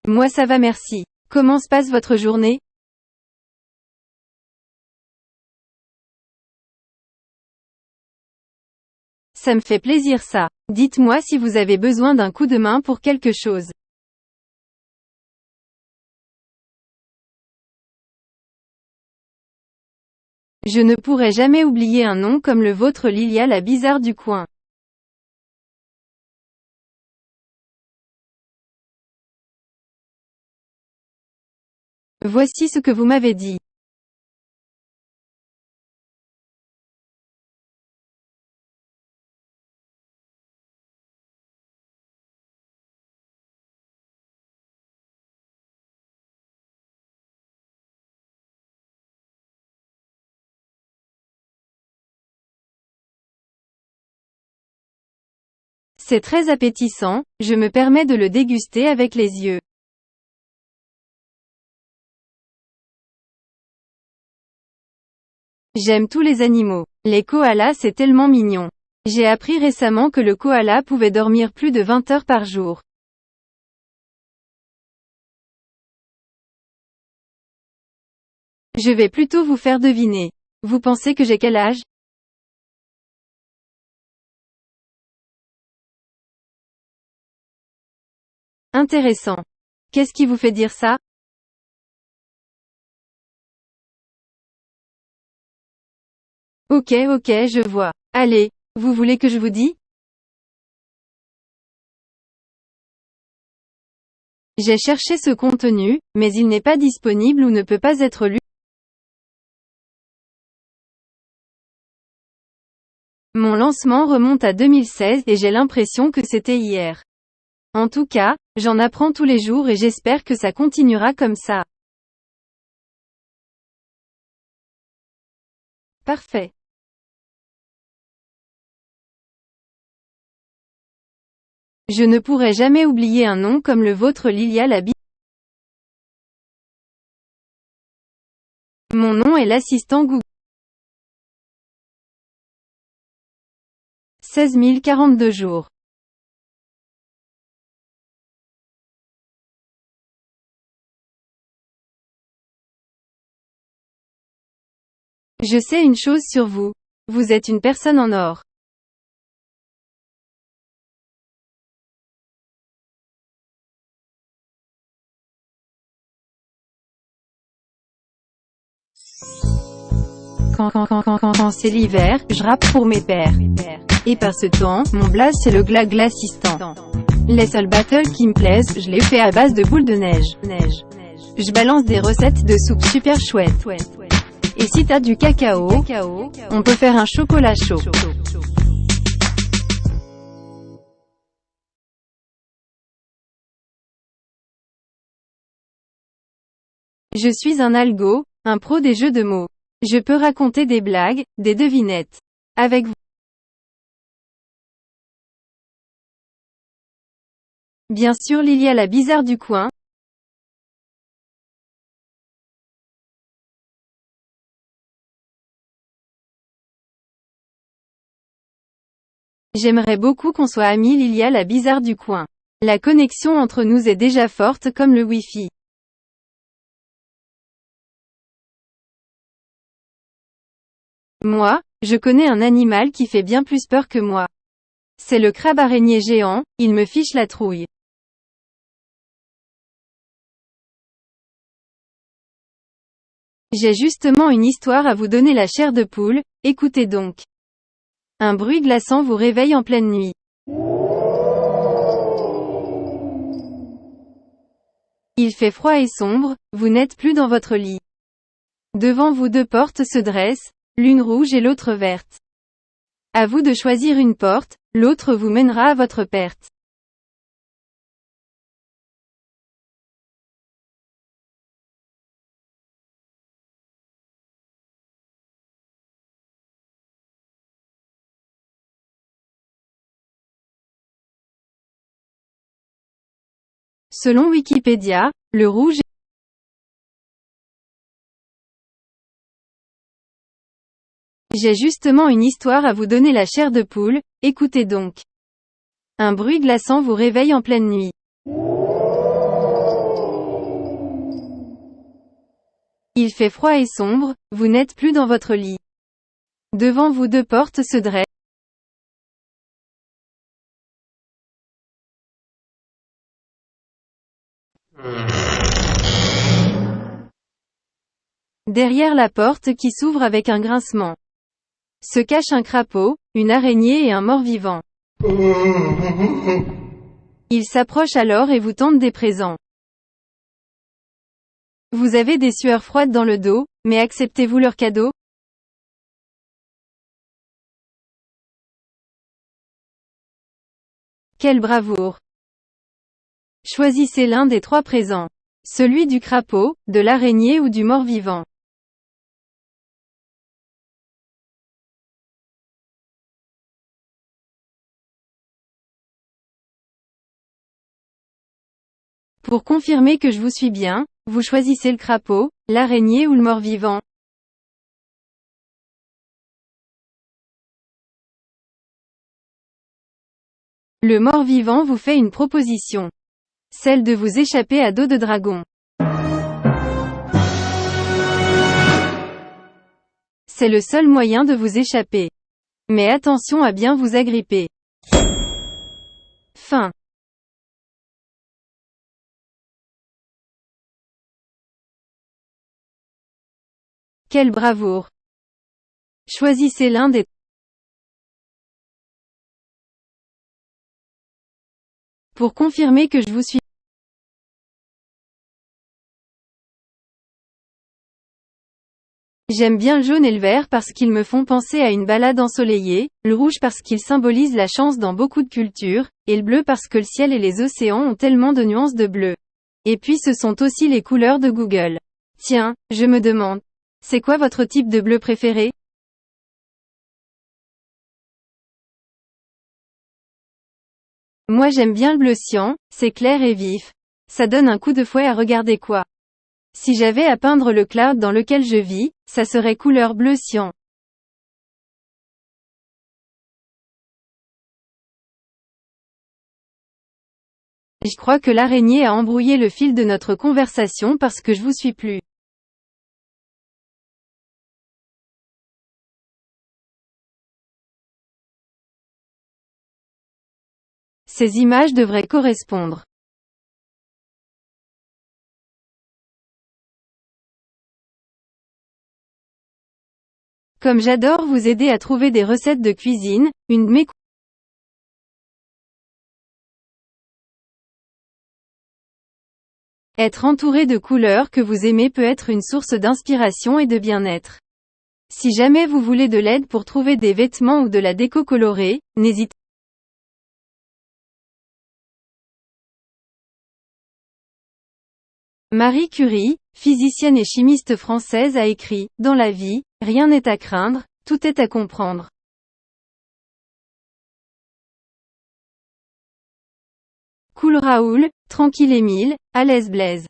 Moi ça va merci. Comment se passe votre journée? Ça me fait plaisir ça. Dites-moi si vous avez besoin d'un coup de main pour quelque chose. Je ne pourrai jamais oublier un nom comme le vôtre, Lilia la bizarre du coin. Voici ce que vous m'avez dit. C'est très appétissant, je me permets de le déguster avec les yeux. J'aime tous les animaux. Les koalas c'est tellement mignon. J'ai appris récemment que le koala pouvait dormir plus de 20 heures par jour. Je vais plutôt vous faire deviner. Vous pensez que j'ai quel âge? Intéressant. Qu'est-ce qui vous fait dire ça? Ok, je vois. Allez, vous voulez que je vous dise? J'ai cherché ce contenu, mais il n'est pas disponible ou ne peut pas être lu. Mon lancement remonte à 2016 et j'ai l'impression que c'était hier. En tout cas, j'en apprends tous les jours et j'espère que ça continuera comme ça. Parfait. Je ne pourrai jamais oublier un nom comme le vôtre, Lilia la bizarre. Mon nom est l'assistant Google. 16 042 jours. Je sais une chose sur vous. Vous êtes une personne en or. Quand c'est l'hiver, je rappe pour mes pères. Et par ce temps, mon blaze c'est le glassistant. Les seuls battles qui me plaisent, je les fais à base de boules de neige. Je balance des recettes de soupe super chouettes. Et si t'as du cacao, on peut faire un chocolat chaud. Je suis un algo, un pro des jeux de mots. Je peux raconter des blagues, des devinettes. Avec vous. Bien sûr, Lilia la bizarre du coin. J'aimerais beaucoup qu'on soit amis, Lilia la bizarre du coin. La connexion entre nous est déjà forte comme le Wi-Fi. Moi, je connais un animal qui fait bien plus peur que moi. C'est le crabe araignée géant, il me fiche la trouille. J'ai justement une histoire à vous donner, la chair de poule, écoutez donc. Un bruit glaçant vous réveille en pleine nuit. Il fait froid et sombre, vous n'êtes plus dans votre lit. Devant vous deux portes se dressent, l'une rouge et l'autre verte. À vous de choisir une porte, l'autre vous mènera à votre perte. Selon Wikipédia, le rouge. J'ai justement une histoire à vous donner, la chair de poule, écoutez donc. Un bruit glaçant vous réveille en pleine nuit. Il fait froid et sombre, vous n'êtes plus dans votre lit. Devant vous deux portes se dressent. Derrière la porte qui s'ouvre avec un grincement, se cache un crapaud, une araignée et un mort-vivant. Il s'approche alors et vous tente des présents. Vous avez des sueurs froides dans le dos, mais acceptez-vous leur cadeau? Quelle bravoure! Choisissez l'un des trois présents. Celui du crapaud, de l'araignée ou du mort-vivant. Pour confirmer que je vous suis bien, vous choisissez le crapaud, l'araignée ou le mort-vivant. Le mort-vivant vous fait une proposition. Celle de vous échapper à dos de dragon. C'est le seul moyen de vous échapper. Mais attention à bien vous agripper. Fin. Quelle bravoure! Choisissez l'un des. Pour confirmer que je vous suis. J'aime bien le jaune et le vert parce qu'ils me font penser à une balade ensoleillée, le rouge parce qu'il symbolise la chance dans beaucoup de cultures, et le bleu parce que le ciel et les océans ont tellement de nuances de bleu. Et puis ce sont aussi les couleurs de Google. Tiens, je me demande. C'est quoi votre type de bleu préféré? Moi j'aime bien le bleu cyan, c'est clair et vif. Ça donne un coup de fouet à regarder quoi. Si j'avais à peindre le cloud dans lequel je vis, ça serait couleur bleu cyan. Je crois que l'araignée a embrouillé le fil de notre conversation parce que je vous suis plus. Ces images devraient correspondre. Comme j'adore vous aider à trouver des recettes de cuisine, une de mes être entouré de couleurs que vous aimez peut être une source d'inspiration et de bien-être. Si jamais vous voulez de l'aide pour trouver des vêtements ou de la déco colorée, n'hésitez pas. Marie Curie, physicienne et chimiste française a écrit « Dans la vie, rien n'est à craindre, tout est à comprendre ». Cool Raoul, tranquille Émile, à l'aise Blaise.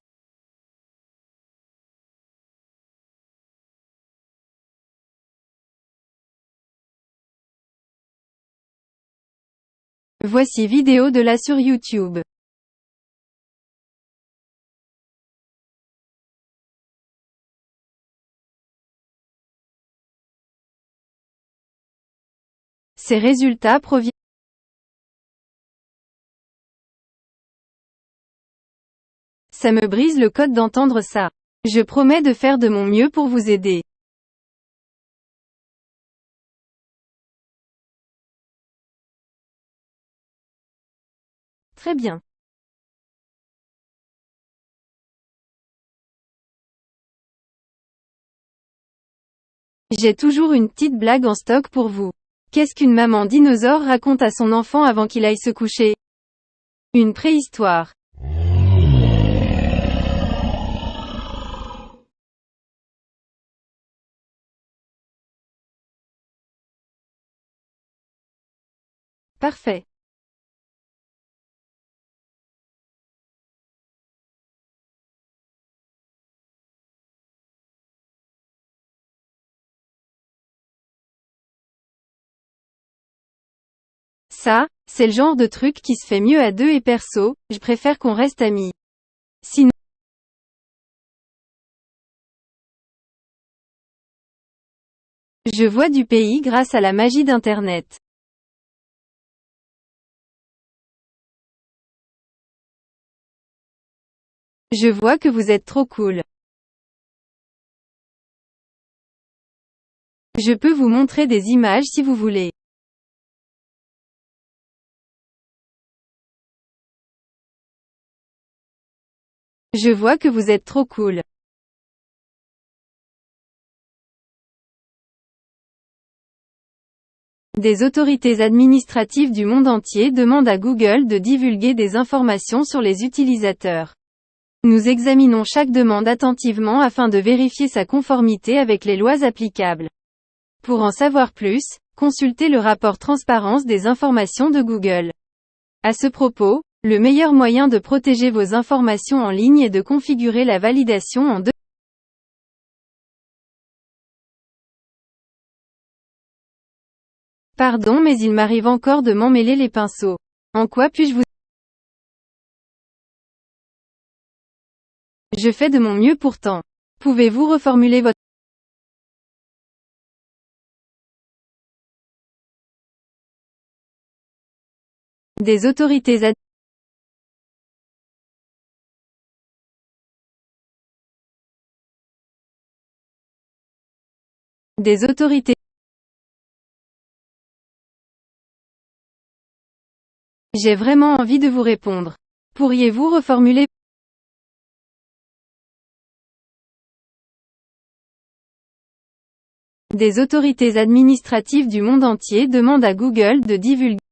Voici vidéo de la sur YouTube. Ces résultats proviennent. Ça me brise le code d'entendre ça. Je promets de faire de mon mieux pour vous aider. Très bien. J'ai toujours une petite blague en stock pour vous. Qu'est-ce qu'une maman dinosaure raconte à son enfant avant qu'il aille se coucher? Une préhistoire. Parfait. Ça, c'est le genre de truc qui se fait mieux à deux et perso, je préfère qu'on reste amis. Sinon, Je vois du pays grâce à la magie d'Internet. Je vois que vous êtes trop cool. Je peux vous montrer des images si vous voulez. Je vois que vous êtes trop cool. Des autorités administratives du monde entier demandent à Google de divulguer des informations sur les utilisateurs. Nous examinons chaque demande attentivement afin de vérifier sa conformité avec les lois applicables. Pour en savoir plus, consultez le rapport Transparence des informations de Google. À ce propos, le meilleur moyen de protéger vos informations en ligne est de configurer la validation en deux. Pardon, mais il m'arrive encore de m'emmêler les pinceaux. En quoi puis-je vous... Je fais de mon mieux pourtant. Pouvez-vous reformuler votre... Des autorités Des autorités... J'ai vraiment envie de vous répondre. Pourriez-vous reformuler... Des autorités administratives du monde entier demandent à Google de divulguer